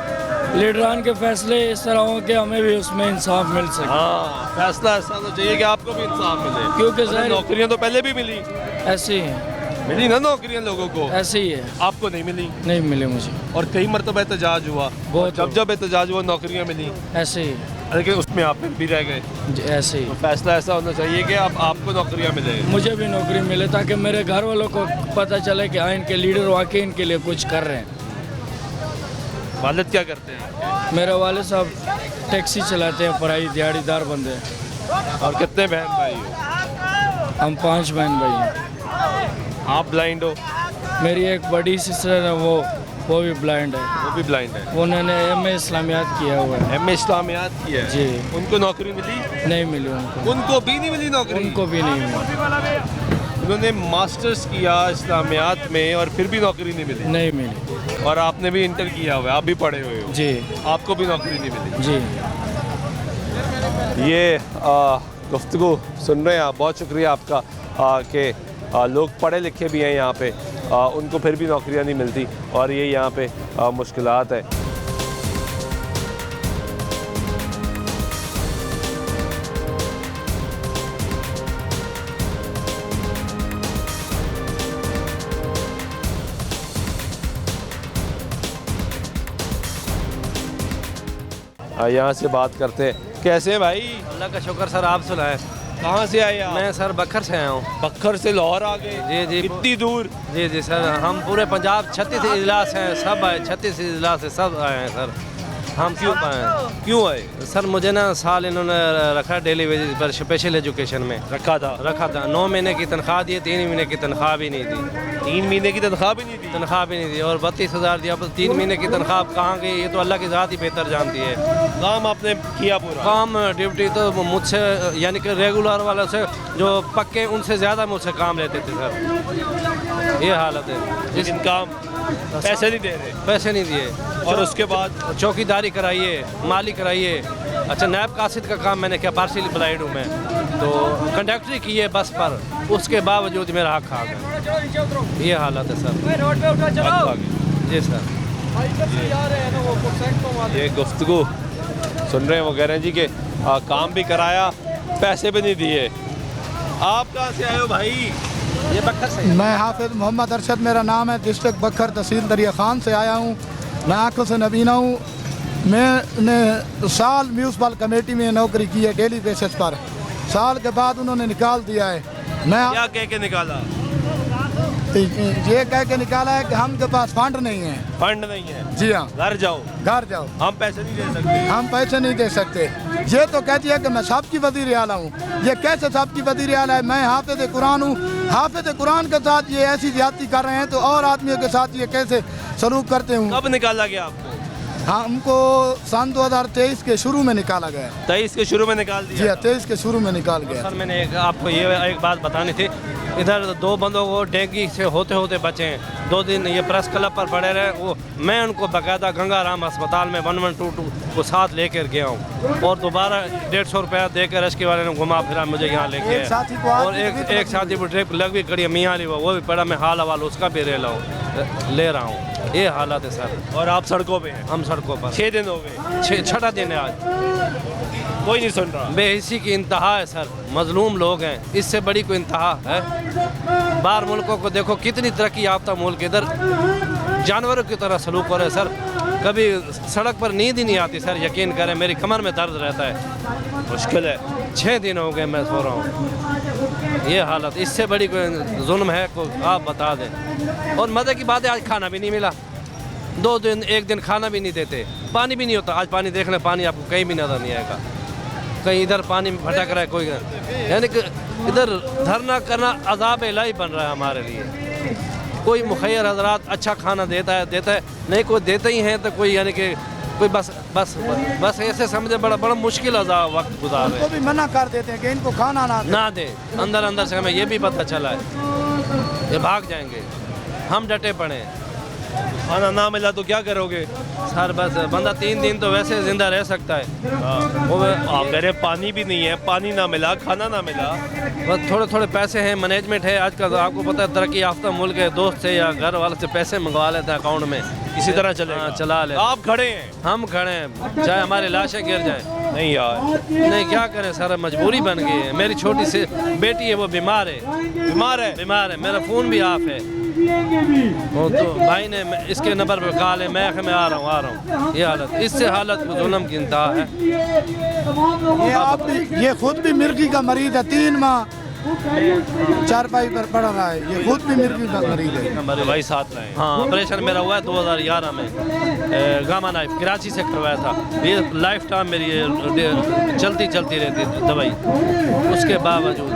लीडरान के फैसले इस तरह हो कि हमें भी उसमें इंसाफ मिल सके। हाँ, फैसला ऐसा होना चाहिए कि आपको भी इंसाफ मिले, क्योंकि नौकरियां तो पहले भी मिली, ऐसे ही है, मिली ना नौकरियां लोगों को, ऐसे ही है। आपको नहीं मिली? नहीं मिले मुझे, और कई मरतबा एहतजाज हुआ, बहुत जब जब एहतजाज हुआ नौकरियां मिली, ऐसे ही, लेकिन उसमें आप भी रह गए। ऐसे ही। तो फैसला ऐसा होना चाहिए कि अब आपको नौकरियां मिले, मुझे भी नौकरी मिले, ताकि मेरे घर वालों को पता चले कि हाँ इनके लीडर वाकई इनके लिए कुछ कर रहे हैं। वालिद क्या करते हैं? मेरे वाले साहब टैक्सी चलाते हैं, पढ़ाई दिहाड़ीदार बंदे हैं। और कितने बहन भाई हो? हम 5 बहन भाई हैं। आप ब्लाइंड हो? मेरी एक बड़ी सिस्टर है, वो भी ब्लाइंड है। वो भी ब्लाइंड है? उन्होंने MA इस्लामियात किया हुआ है। MA इस्लामियात किया है जी। उनको नौकरी मिली? नहीं मिली उनको। उनको भी नहीं मिली नौकरी? उनको भी नहीं मिली। उन्होंने मास्टर्स किया इस्लामियात में और फिर भी नौकरी नहीं मिली? नहीं मिली। और आपने भी इंटर किया हुआ है, आप भी पढ़े हुए हो? जी। आपको भी नौकरी नहीं मिली? जी। ये गुफ्तगू सुन रहे हैं आप, बहुत शुक्रिया आपका कि लोग पढ़े लिखे भी हैं यहाँ पे, उनको फिर भी नौकरियाँ नहीं मिलती और ये यहाँ पे मुश्किलात है। यहाँ से बात करते हैं। कैसे हैं भाई? अल्लाह का शुक्र सर, आप सुनाएं। कहाँ से आए आप? मैं सर बखर से आया हूँ। बखर से लाहौर आ गए? जी जी। इतनी दूर? जी जी सर, हम पूरे पंजाब 36 अजला से हैं, सब आए, 36 अजला से सब आए हैं सर। हम क्यों आए? क्यों आए सर? मुझे ना साल इन्होंने रखा डेली वेजेस पर, स्पेशल एजुकेशन में रखा था। 9 महीने की तनख्वाह दी, 3 महीने की तनख्वाह भी नहीं दी। 3 महीने की तनख्वाह भी नहीं दी? तनख्वाह भी नहीं दी, और 32,000 दिया। 3 महीने की तनख्वाह कहाँ गई, ये तो अल्लाह की ज़ात ही बेहतर जानती है। काम आपने किया पूरा? काम ड्यूटी तो मुझसे, यानी कि रेगुलर वालों से जो पक्के, उनसे ज़्यादा मुझसे काम लेते थे सर। ये हालत है। लेकिन काम पैसे नहीं दे रहे? पैसे नहीं दिए। और उसके बाद चौकीदारी कराइए, माली कराइए। अच्छा, नायब कासिद का काम मैंने किया, पार्सली ब्लाइंड हूँ मैं, तो कंडक्टरी की है बस पर, उसके बावजूद मेरा हक खा गया। ये हालत है सर। जी सर। ये गुफ्तगू सुन रहे हैं, वो कह रहे हैं जी कि काम भी कराया, पैसे भी नहीं दिए। आप कहाँ से आए हो भाई? ये बखर से। मैं हाफिज मोहम्मद अरशद मेरा नाम है, डिस्ट्रिक्ट बखर, तहसील दरिया खान से आया हूँ। मैं आंखों से नबीना हूँ। मैंने साल म्यूनसिपल कमेटी में नौकरी की है डेली बेसिस पर। साल के बाद उन्होंने निकाल दिया है। मैं क्या कह के निकाला? ये कह के निकाला है कि हमके पास फंड नहीं है। फंड नहीं है? जी हाँ। घर जाओ। घर जाओ, हम पैसे नहीं दे सकते। हम पैसे नहीं दे सकते। ये तो कहती है कि मैं सबकी वज़ीर आला हूँ। ये कैसे सबकी वज़ीर आला है? मैं हाफिज कुरान हूँ। हाफिज कुरान के साथ ये ऐसी ज्यादती कर रहे हैं तो और आदमियों के साथ ये कैसे सलूक करते हूँ? कब निकाला गया आपको? हमको सन 2023 के शुरू में निकाला गया। 23 के शुरू में निकाल दिया? जी हाँ, 23 के शुरू में निकाल गया। सर मैंने आपको ये एक बात बतानी थी। इधर 2 बंदों को डेंगू से होते होते बचे हैं। 2 दिन ये प्रेस क्लब पर पड़े रहे। वो मैं उनको बाकायदा गंगाराम अस्पताल में 1122 को साथ लेकर गया हूँ, और दोबारा 150 रुपया देकर रेस्क्यू वाले ने घुमा फिरा मुझे यहाँ लेके आए। और एक साथी को ट्रिप लग भी कड़ी मियाँ ली, वो भी पड़ा। मैं हाल हवाल उसका भी ले रहा हूँ। ये हालत है सर। और आप सड़कों पे हैं? हम सड़कों पर। 6 दिन हो गए? 6ठा दिन है आज। कोई नहीं सुन रहा? बेहिसी की इंतहा है सर। मजलूम लोग हैं, इससे बड़ी कोई इंतहा है? बाहर मुल्कों को देखो, कितनी तरक्की याफ्ता मुल्क, इधर जानवरों की तरह सलूक हो रहे हैं सर। कभी सड़क पर नींद ही नहीं आती सर, यकीन करें। मेरी कमर में दर्द रहता है। मुश्किल है। 6 दिन हो गए मैं सो रहा हूँ। ये हालत, इससे बड़ी कोई जुल्म है को आप बता दें। और मज़े की बात है, आज खाना भी नहीं मिला। 2 दिन, 1 दिन खाना भी नहीं देते। पानी भी नहीं होता। आज पानी देख लें, पानी आपको कहीं भी नज़र नहीं आएगा। कहीं इधर पानी में भटक रहा है कोई, यानी कि इधर धरना करना अज़ाब इलाही बन रहा है हमारे लिए। कोई मुखैर हजरात अच्छा खाना देता है नहीं, कोई देते ही हैं तो कोई, यानी कि कोई बस ऐसे समझे बड़ा मुश्किल अज़ाब वक्त गुजार रहे हैं। भी मना कर देते हैं कि इनको खाना ना दे। अंदर से हमें ये भी पता चला है, ये भाग जाएंगे। हम डटे पड़े हैं। खाना ना मिला तो क्या करोगे? सर बस बंदा 3 दिन तो वैसे ज़िंदा रह सकता है। वो आप कह रहे पानी भी नहीं है, पानी ना मिला, खाना ना मिला। बस थोड़े थोड़े पैसे हैं, मैनेजमेंट है आजकल, तो आपको पता है तरक्की याफ्ता मुल्क है, दोस्त से या घर वाले से पैसे मंगवा लेते हैं अकाउंट में, इसी तरह चले चला ले। आप खड़े हैं, हम खड़े हैं, चाहे हमारी लाशें गिर जाए। नहीं यार, नहीं क्या करें सर, मजबूरी बन गई है। मेरी छोटी सी बेटी है, वो बीमार है, मेरा फ़ोन भी ऑफ है। वो तो भाई ने इसके नंबर पर कॉल है, मैं आ रहा हूँ। ये हालत, इससे हालत जुल्म की इंतहा है। ये खुद भी मिर्गी का मरीज है, 3 माह चारपाई पर पड़ रहा है। ये खुद भी मिर्गी का मरीज है। भाई साथ में। हाँ, ऑपरेशन मेरा हुआ है 2011 में, गामा नाइफ कराची से करवाया था। ये लाइफ टाइम मेरी चलती रहती दवाई। उसके बावजूद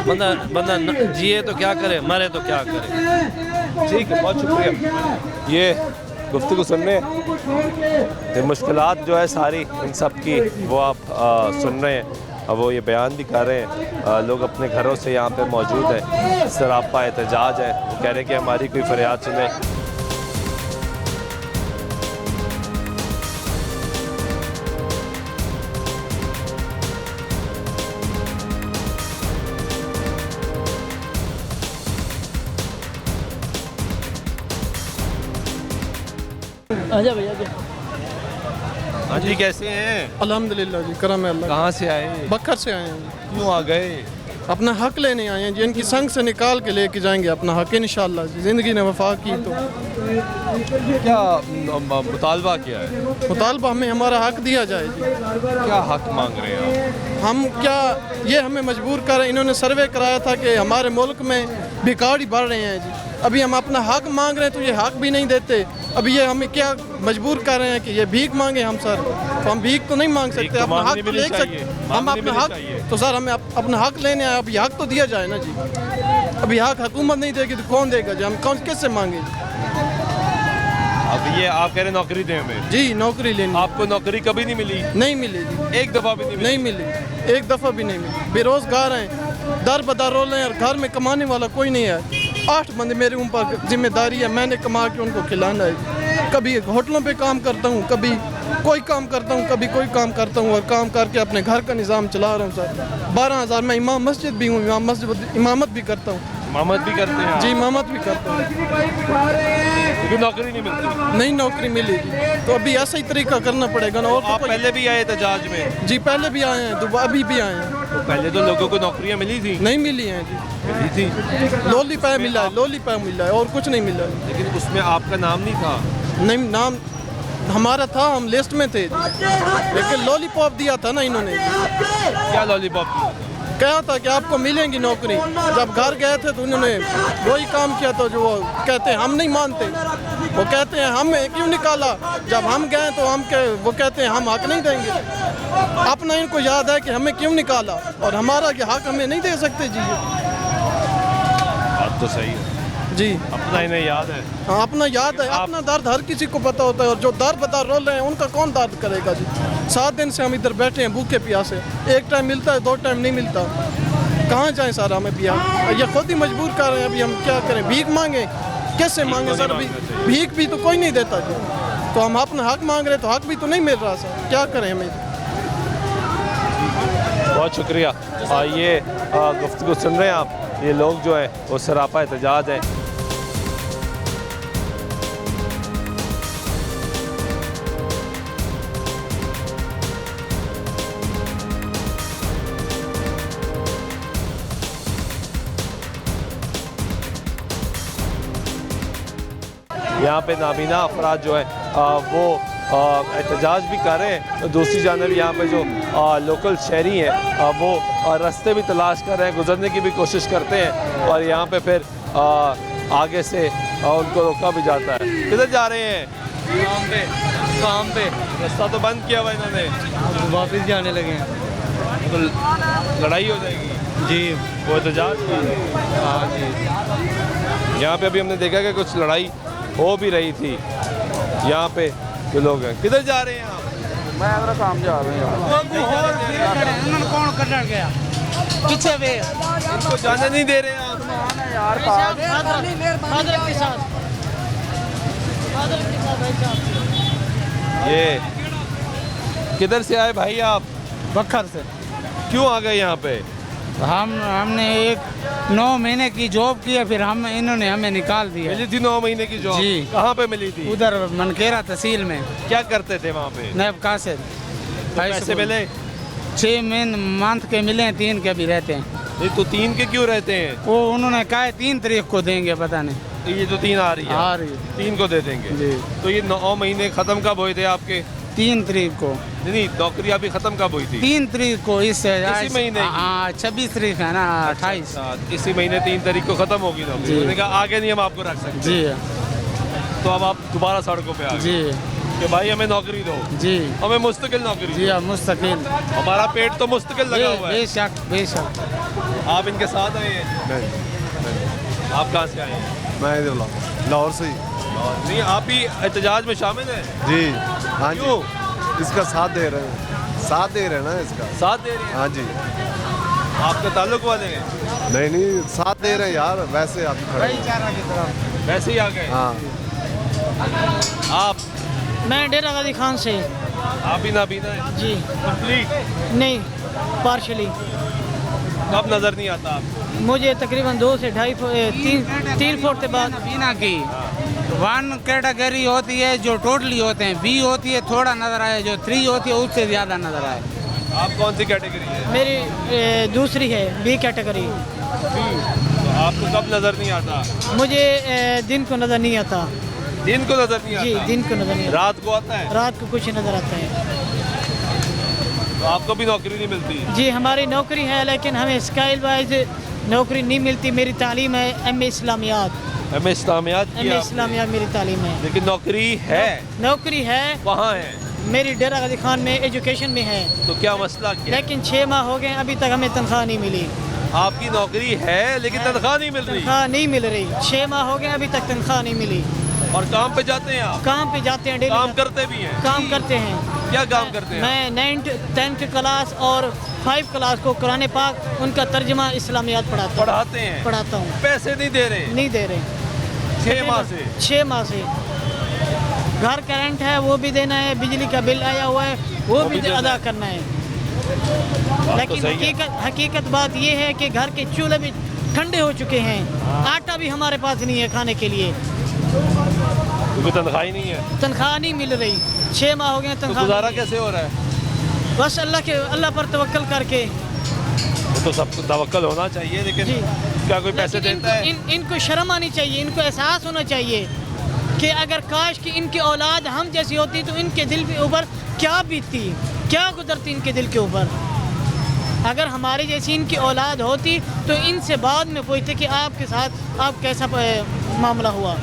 बंदा जिए तो क्या करे, मरे तो क्या करे। ठीक है, बहुत शुक्रिया। ये गुफ्तगू सुनने, ये मुश्किलात जो है सारी इन सब की वो आप सुन रहे हैं। अब वो ये बयान भी कर रहे हैं, लोग अपने घरों से यहाँ पे मौजूद हैं, सरापा एहतजाज है। वो कह रहे हैं कि हमारी कोई फरियाद सुने। आजा भैया। हाँ जी, कैसे हैं? अल्हम्दुलिल्लाह जी, करम है अल्लाह। कहाँ से आए? बखर से आए हैं। क्यों आ गए? अपना हक लेने आए हैं जी, इनकी संग से निकाल के लेके जाएंगे अपना हक इंशाल्लाह जी। ज़िंदगी ने वफा की तो क्या मुतालबा क्या है? मुतालबा हमें हमारा हक दिया जाए जी। क्या हक मांग रहे हैं आप? हम क्या, ये हमें मजबूर कर रहे हैं। इन्होंने सर्वे कराया था कि हमारे मुल्क में भिखारी बढ़ रहे हैं जी। अभी हम अपना हक मांग रहे हैं तो ये हक भी नहीं देते। अभी ये हमें क्या मजबूर कर रहे हैं कि ये भीख मांगे हम सर, तो हम भीख तो नहीं मांग सकते, अपना हक तो ले सकते। हम अपना हक तो सर हमें अपना हक लेने आए, अभी हक तो दिया जाए ना जी। अभी हक हुकूमत नहीं देगी तो कौन देगा जी? हम कौन किससे मांगे? अब ये आप कह रहे नौकरी दें हमें? जी नौकरी लेनी। आपको नौकरी कभी नहीं मिली? नहीं मिली जी, एक दफ़ा भी नहीं मिली? नहीं मिली, एक दफ़ा भी नहीं मिली। बेरोजगार हैं, दर बदर रोल हैं और घर में कमाने वाला कोई नहीं है। 8 बंदे मेरे ऊपर जिम्मेदारी है, मैंने कमा के उनको खिलाना है। कभी होटलों पे काम करता हूँ, कभी कोई काम करता हूँ, कभी कोई काम करता हूँ और काम करके अपने घर का निज़ाम चला रहा हूँ सर। 12,000 मैं इमाम मस्जिद भी हूँ, इमामत भी करता हूँ। इमामत भी करते हैं? जी इमामत भी करता हूँ। लेकिन नौकरी नहीं मिलती? नहीं नौकरी मिलेगी तो अभी ऐसा ही तरीका करना पड़ेगा ना। और आप पहले भी आए एहतजाज में? जी पहले भी आए हैं, अभी भी आए हैं। तो पहले तो लोगों को नौकरियाँ मिली थी? नहीं मिली हैं जी। मिली थी? लॉलीपॉप मिला है, लॉलीपॉप मिला है और कुछ नहीं मिला। लेकिन उसमें आपका नाम नहीं था? नहीं, नाम हमारा था, हम लिस्ट में थे, लेकिन लॉलीपॉप दिया था ना इन्होंने। क्या लॉलीपॉप? कहा था कि आपको मिलेंगी नौकरी। जब घर गए थे तो उन्होंने वही काम किया, तो जो वो कहते हैं हम नहीं मानते, वो कहते हैं हमें क्यों निकाला। जब हम गए तो वो कहते हैं हम हक नहीं देंगे। अपना इनको याद है कि हमें क्यों निकाला और हमारा ये हक हमें नहीं दे सकते जी। बात तो सही है जी, अपना इन्हें याद है। हाँ अपना याद है, अपना दर्द हर किसी को पता होता है। और जो दर बदर रोल रहे हैं उनका कौन दर्द करेगा जी? 7 दिन से हम इधर बैठे हैं भूखे प्यासे, एक टाइम मिलता है, 2 टाइम नहीं मिलता। कहाँ जाएं सर हमें पिया? ये खुद ही मजबूर कर रहे हैं। अभी हम क्या करें? भीख मांगे? कैसे मांगे सर? भीख भी तो कोई नहीं देता जी। तो हम अपना हक मांग रहे तो हक भी तो नहीं मिल रहा सर, क्या करें हमें? बहुत शुक्रिया। ये गुफ्तगू सुन रहे हैं आप, ये लोग जो है वो सरापा एहतजाज है। यहाँ पे नाबीना अफराद जो है वो एहतजाज भी कर रहे हैं। तो दूसरी जानब यहाँ पे जो लोकल शहरी हैं वो रास्ते भी तलाश कर रहे हैं, गुजरने की भी कोशिश करते हैं और यहाँ पे फिर आगे से उनको रोका भी जाता है। किधर जा रहे हैं? काम पे। रास्ता तो बंद किया हुआ इन्होंने, वापस जाने लगे हैं तो लड़ाई हो जाएगी जी। वो एहतजाज? हाँ जी। यहाँ पे अभी हमने देखा कि कुछ लड़ाई हो भी रही थी। यहाँ पे जो लोग हैं, किधर जा रहे हैं आप? मैं अपना काम जा रहा हूँ। कौन कर गया पीछे वे इनको जाने नहीं दे रहे हैं आप? यार ये किधर से आए भाई आप? बखर से। क्यों आ गए यहाँ पे? हमने एक 9 महीने की जॉब की है, फिर इन्होंने हमें निकाल दिया। मिली थी 9 महीने की जॉब? जी। कहाँ पे मिली थी? उधर मनकेरा तहसील में। क्या करते थे वहाँ पे? नैब कासिर। तो पैसे मिले? 6 मंथ के मिले हैं, 3 के भी रहते हैं। नहीं तो 3 के क्यों रहते हैं? वो उन्होंने कहा है 3 तारीख को देंगे, पता नहीं। तो ये जो 3 आ रही है? आ रही है। 3 को दे देंगे जी। तो ये 9 महीने खत्म कब हुए थे आपके? 3 तारीख को। नहीं, नौकरी आपकी खत्म कब हुई थी? 3 तारीख को। इसी महीने? हाँ, 26 तारीख है ना, 28। इसी महीने 3 तारीख को खत्म होगी नौकरी। उन्होंने कहा आगे नहीं हम आपको रख सकते। जी। तो अब आप दोबारा सड़कों पे आ गए? जी। कि भाई हमें नौकरी दो। जी। हमें मुस्तकिल नौकरी। जी हाँ, मुस्तकिल। हमारा पेट तो मुस्तकिल लगा हुआ है। बेशक बेशक। आप इनके साथ आए हैं? नहीं। आप कहाँ से आए हैं? मैं लाहौर से ही। नहीं, आप भी एहतजाज में शामिल हैं? जी हाँ जी। क्यों? इसका साथ दे रहे हैं। साथ दे रहे हैं ना इसका। साथ दे रहे हैं? हाँ जी। आपके ताल्लुक वाले हैं? नहीं, साथ दे रहे हैं यार, वैसे आप खड़े हैं। वैसे ही आ गए? हाँ। आप? मैं डेरा गाजी खान से। आप भी नाबीना है? जी। कंप्लीट? नहीं, पार्शली। कब नजर नहीं आता आप? मुझे तकरीबन 2 से 3 फुट के बाद बीना की 1 कैटेगरी होती है जो टोटली होते हैं, B होती है थोड़ा नजर आए, जो 3 होती है उससे ज़्यादा नजर आए। आप कौन सी कैटेगरी है? मेरी दूसरी है, B कैटेगरी। तो आपको कब नजर नहीं आता? मुझे दिन को नज़र नहीं आता। दिन को नजर नहीं आता? जी, दिन को नज़र नहीं आता। रात को आता है? रात को कुछ नज़र आता है। तो आपको भी नौकरी नहीं मिलती? जी, हमारी नौकरी है, लेकिन हमें स्केल वाइज नौकरी नहीं मिलती। मेरी तालीम है MA इस्लामियात। MA इस्लामियात की? MA इस्लामियात मेरी तालीम है। लेकिन नौकरी है? नौकरी है। कहाँ है? मेरी डेरा गाजी खान में एजुकेशन में है। तो क्या मसला क्या? लेकिन 6 माह हो गए, अभी तक हमें तनख्वाह नहीं मिली। आपकी नौकरी है लेकिन तनख्वाह नहीं मिल रही? तनख्वाह नहीं मिल रही। 6 माह हो गए, अभी तक तनख्वाह नहीं मिली। और काम पे जाते हैं आप? काम पे जाते हैं, डेली काम करते भी हैं? काम करते हैं। क्या काम करते हैं? मैं 9th 10th क्लास और 5 क्लास को कुरान पाक उनका तर्जमा इस्लामियात पढ़ाते हैं? पढ़ाता हूँ। पैसे नहीं दे रहे? नहीं दे रहे। 6 माह से? 6 माह से। घर का रेंट है वो भी देना है, बिजली का बिल आया हुआ है वो भी अदा करना है। लेकिन हकीकत बात ये है कि घर के चूल्हे भी ठंडे हो चुके हैं, आटा भी हमारे पास नहीं है खाने के लिए। तनख्वाह ही नहीं है? तनख्वाह नहीं मिल रही। 6 माह हो गए तो तनख्वाह। गुजारा कैसे हो रहा है? बस अल्लाह पर तवक्कल करके। वो तो सबको तवक्कल होना चाहिए, लेकिन क्या कोई पैसे देता है? इनको शर्म आनी चाहिए, इनको एहसास होना चाहिए कि अगर काश कि इनकी औलाद हम जैसी होती तो इनके दिल के ऊपर क्या बीतती, क्या गुजरती इनके दिल के ऊपर। अगर हमारी जैसी इनकी औलाद होती तो इनसे बाद में पूछते कि आपके साथ आप कैसा मामला हुआ।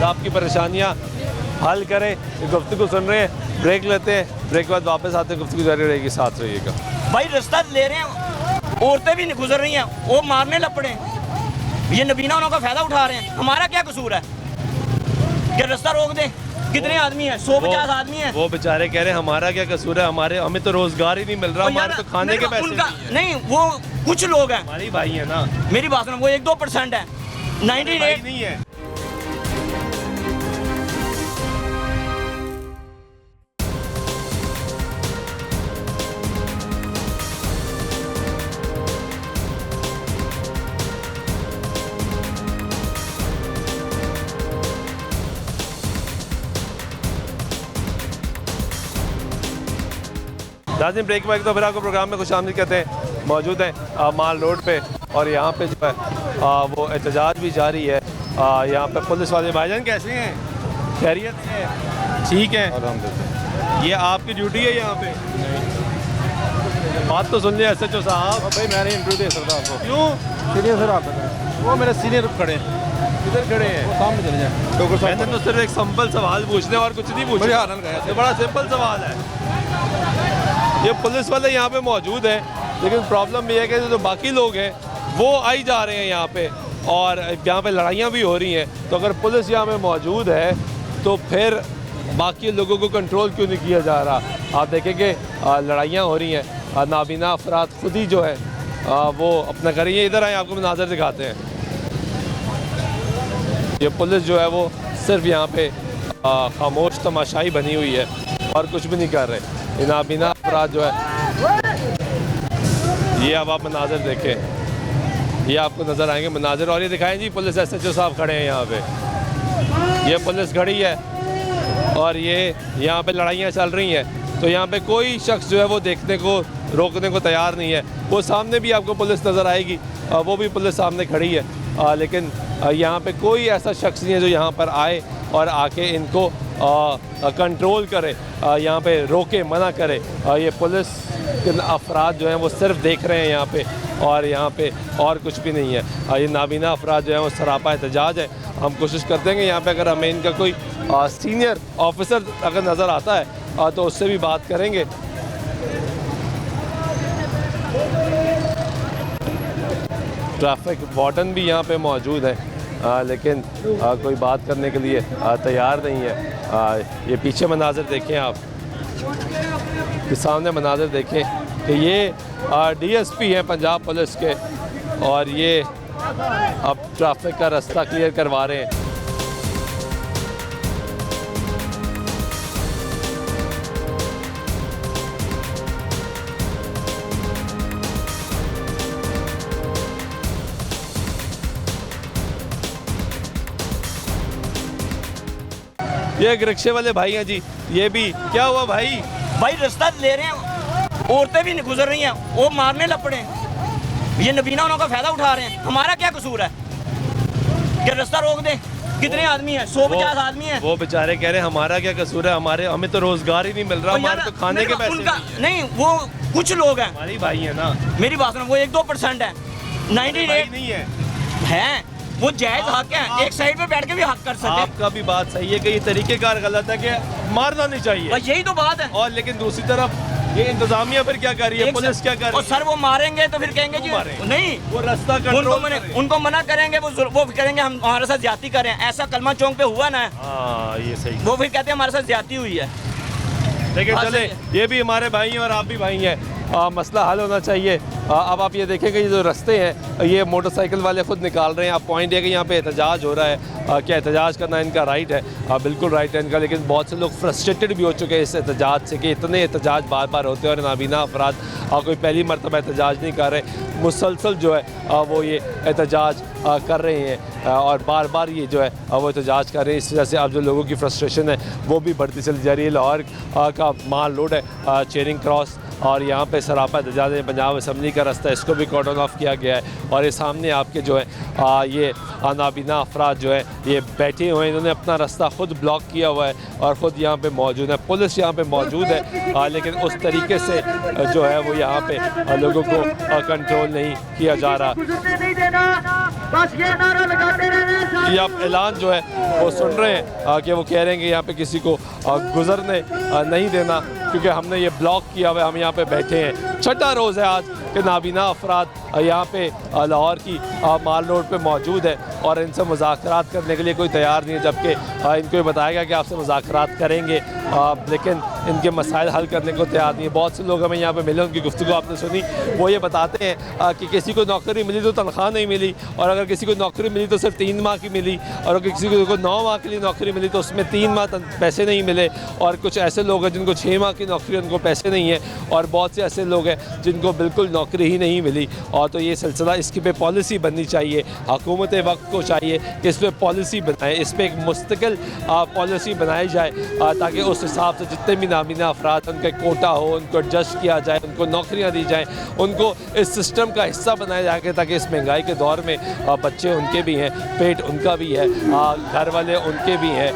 आपकी परेशानियाँ हल करें। गुफ्तगू सुन रहे हैं, ब्रेक लेते हैं, ब्रेक के बाद वापस आते हैं, गुफ्तगू जारी रहेगी, साथ रहिएगा। भाई रास्ता ले रहे हैं, औरतें भी गुजर रही हैं, वो मारने लपड़े, ये नबीना उनका फायदा उठा रहे हैं। हमारा क्या कसूर है कि रास्ता रोक दें? कितने आदमी हैं? 150 आदमी हैं। वो बेचारे कह रहे हैं हमारा क्या कसूर है, हमें तो रोजगार ही नहीं मिल रहा, हमारे तो खाने के पैसे नहीं। वो कुछ लोग हैं, हमारे भाई है ना। मेरी बात सुनो, वो 1-2% है, 98 नहीं है। नाज़रीन, ब्रेक बैक तो फिर आपको प्रोग्राम में खुशामदीद कहते हैं। मौजूद हैं माल रोड पे और यहाँ पे जो है वो एहतजाज भी जारी है। यहाँ पे पुलिस वाले भाईजान कैसे हैं? खैरियत से हैं? ठीक है, ये आपकी ड्यूटी है यहाँ पे? बात तो सुन लिया SHO साहब। भाई मैं नहीं इंटरव्यू दे सकता आपको। क्यों? सीनियर सर आप वो मेरे सीनियर खड़े हैं। किधर खड़े हैं? सामने चले जाए। डॉक्टर साहब, मैंने तो सिर्फ एक सिंपल सवाल पूछने और कुछ नहीं पूछा। ये बड़ा सिंपल सवाल है। ये पुलिस वाले यहाँ पे मौजूद हैं, लेकिन प्रॉब्लम ये है कि जो बाकी लोग हैं वो आई जा रहे हैं यहाँ पे, और यहाँ पे लड़ाइयाँ भी हो रही हैं। तो अगर पुलिस यहाँ पे मौजूद है तो फिर बाकी लोगों को कंट्रोल क्यों नहीं किया जा रहा? आप देखेंगे लड़ाइयाँ हो रही हैं, नाबीना अफराद खुद ही जो है वो अपना करेंगे। इधर आए, आपको मनाज़र दिखाते हैं। ये पुलिस जो है वो सिर्फ यहाँ पे खामोश तमाशाई बनी हुई है और कुछ भी नहीं कर रहे। इन नाबीना अफराद जो है, ये अब आप मनाजिर देखें, ये आपको नज़र आएंगे मनाजिर। और ये दिखाएं जी, पुलिस SHO साहब खड़े हैं यहाँ पे, ये पुलिस खड़ी है और ये यहाँ पे लड़ाइयाँ चल रही हैं। तो यहाँ पे कोई शख्स जो है वो देखने को, रोकने को तैयार नहीं है। वो सामने भी आपको पुलिस नज़र आएगी, वो भी पुलिस सामने खड़ी है, लेकिन यहाँ पे कोई ऐसा शख्स नहीं है जो यहाँ पर आए और आके इनको कंट्रोल करे, यहाँ पे रोके, मना करे। ये पुलिस के अफराद जो हैं वो सिर्फ देख रहे हैं यहाँ पे, और यहाँ पे और कुछ भी नहीं है। ये नाबीना अफराद जो हैं वो सरापा एहतजाज है। हम कोशिश करते हैं कि यहाँ पे अगर हमें इनका कोई सीनियर ऑफिसर अगर नज़र आता है तो उससे भी बात करेंगे। ट्रैफिक वार्डन भी यहाँ पे मौजूद है, लेकिन कोई बात करने के लिए तैयार नहीं है। ये पीछे मनाजिर देखें आप, कि सामने मनाजिर देखें कि ये DSP हैं पंजाब पुलिस के, और ये अब ट्रैफिक का रास्ता क्लियर करवा रहे हैं। ये एक रिक्शे वाले भाई हैं जी, ये भी क्या हुआ भाई? भाई रास्ता ले रहे हैं, औरतें भी नहीं गुजर रही हैं, वो मारने लपड़े। ये नबीना उनका फायदा उठा रहे हैं। हमारा क्या कसूर है कि रास्ता रोक दें? कितने आदमी हैं? 150 आदमी हैं। वो बेचारे कह रहे हैं हमारा क्या कसूर है, हमें तो रोजगार ही नहीं मिल रहा, हमारे तो खाने के पैसे नहीं। वो कुछ लोग हैं, हमारी भाई है ना, मेरी बात सुनो, वो 1-2% है, 98 नहीं है, हैं वो जायज़ हक है, एक साइड पे बैठ के भी हक कर सकते हैं। आपका भी बात सही है कि ये तरीकेकार गलत है कि मारना नहीं चाहिए, बस यही तो बात है। और लेकिन दूसरी तरफ ये इंतजामिया फिर क्या कर रही है, पुलिस क्या कर रही है? और सर वो मारेंगे तो फिर कहेंगे जी नहीं, वो रास्ता कंट्रोल उनको मना करेंगे, वो करेंगे हम हमारे साथ ज्यादती करें। ऐसा कलमा चौक पे हुआ ना, ये सही, वो फिर कहते हैं हमारे साथ ज्यादती हुई है। लेकिन चले, ये भी हमारे भाई हैं और आप भी भाई हैं, मसला हल होना चाहिए। अब आप ये देखें कि ये जो रास्ते हैं ये मोटरसाइकिल वाले ख़ुद निकाल रहे हैं। अब पॉइंट ये कि यहाँ पे एहतजाज हो रहा है, क्या एहतजाज करना इनका राइट है, बिल्कुल राइट है इनका, लेकिन बहुत से लोग फ्रस्ट्रेटेड भी हो चुके हैं इस एहतजाज से कि इतने एहतजाज बार बार होते हैं और नाबीना अफराद कोई पहली मरतबा एहतजाज नहीं कर रहे, मुसलसल जो है वो ये एहतजाज कर रहे हैं और बार बार ये जो है वो एहतजाज कर रहे हैं। इस वजह से अब जो लोगों की फ्रस्ट्रेशन है वो भी बढ़ती चली जा रही है। लाहौर का माल रोड है, चेरिंग क्रॉस, और यहाँ पे सरापा एहतजाज है, पंजाब असम्बली का रास्ता, इसको भी कॉर्डन ऑफ किया गया है। और ये सामने आपके जो है ये नाबीना अफराद जो है ये बैठे हुए हैं, इन्होंने अपना रास्ता ख़ुद ब्लॉक किया हुआ है और ख़ुद यहाँ पे मौजूद है। पुलिस यहाँ पे मौजूद है, लेकिन उस तरीके से जो है वो यहाँ पे लोगों को कंट्रोल नहीं किया जा रहा। ये आप ऐलान जो है वो सुन रहे हैं कि वो कह रहे हैं कि यहाँ पे किसी को गुजरने नहीं देना, क्योंकि हमने ये ब्लॉक किया हुआ है, हम यहाँ पे बैठे हैं। छठा रोज़ है आज कि नाबीना अफराद यहाँ पे लाहौर की माल रोड पे मौजूद है और इनसे मुज़ाकरात करने के लिए कोई तैयार नहीं है, जबकि इनको ये बताया गया कि आपसे मुज़ाकरात करेंगे, लेकिन इनके मसाइल हल करने को तैयार नहीं है। बहुत से लोग हमें यहाँ पे मिले, उनकी गुफ्तगू आपने सुनी, वो ये बताते हैं कि किसी को नौकरी मिली तो तनख्वाह नहीं मिली, और अगर किसी को नौकरी मिली तो सिर्फ 3 माह की मिली, और अगर किसी को 9 माह के लिए नौकरी मिली तो उसमें 3 माह पैसे नहीं मिले, और कुछ ऐसे लोग हैं जिनको 6 माह की नौकरी, उनको पैसे नहीं है, और बहुत से ऐसे लोग हैं जिनको बिल्कुल नौकरी ही नहीं मिली। और तो ये सिलसिला, इसकी पे पॉलिसी बननी चाहिए, हुकूमत वक्त को चाहिए कि इस पर पॉलिसी बनाए, इस पर एक मुस्तकिल पॉलिसी बनाई जाए, ताकि उस हिसाब से जितने भी नाबीना अफराद उनका कोटा हो, उनको एडजस्ट किया जाए, उनको नौकरियां दी जाएँ, उनको इस सिस्टम का हिस्सा बनाया जाए, ताकि इस महंगाई के दौर में बच्चे उनके भी हैं, पेट उनका भी है, घर वाले उनके भी हैं,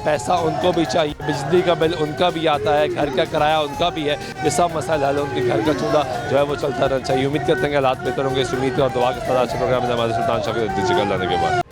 पैसा उनको भी चाहिए, बिजली का बिल उनका भी आता है, घर का किराया उनका भी है, ये सब मसाइल हल है, उनके घर का चूल्हा जो है वो चलता रहना चाहिए। उम्मीद करते हैं कि हालात बेहतर होंगे, इस उम्मीद और दुआ के साथ आज प्रोग्राम में हमारे सुल्तान शाह के बाद।